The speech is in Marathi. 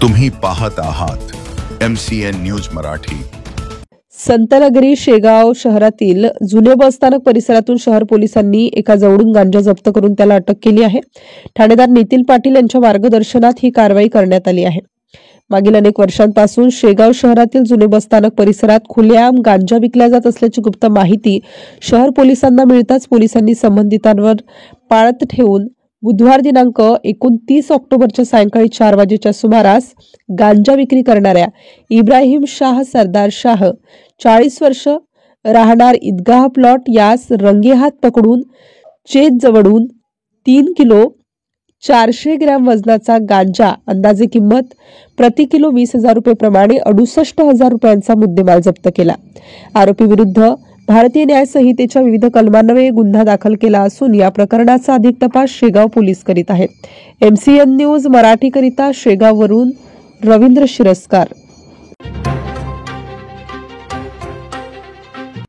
तुम्ही पाहत आहात MCN न्यूज मराठी। संतनगरी शेगाव शहरातील जुने बसस्थानक परिसरातून शहर पोलिसांनी एका जवळून गांजा जप्त करून त्याला अटक केली आहे। ठाणेदार नितीन पाटील यांच्या मार्गदर्शनात ही कारवाई करण्यात आली आहे। मागील अनेक वर्षांपासून शेगाव शहरातील जुने बसस्थानक परिसरात खुलेआम गांजा विकला जात असल्याची गुप्त माहिती शहर पोलिसांना मिळताच पोलिसांनी संबंधितांवर पाळत ठेवून बुधवार दिनांक 29 ऑक्टोबरच्या सायंकाळी 4 वाजेच्या सुमारास गांजा विक्री करणाऱ्या इब्राहिम शाह सरदार शाह 40 वर्ष राहणार ईदगाह प्लॉट यास रंगेहात पकडून चेत जवळून 3 किलो 400 ग्रॅम वजनाचा गांजा अंदाजे किंमत प्रति किलो 20,000 रुपये प्रमाणे 68,000 रुपयांचा मुद्देमाल जप्त केला। आरोपी विरुद्ध भारतीय न्याय संहितेच्या विविध कलमान्वये गुन्हा दाखल केला असून या प्रकरणाचा अधिक तपास शेगाव पोलीस करीत आहेत। MCN न्यूज मराठी करिता शेगाववरून रवींद्र शिरस्कार।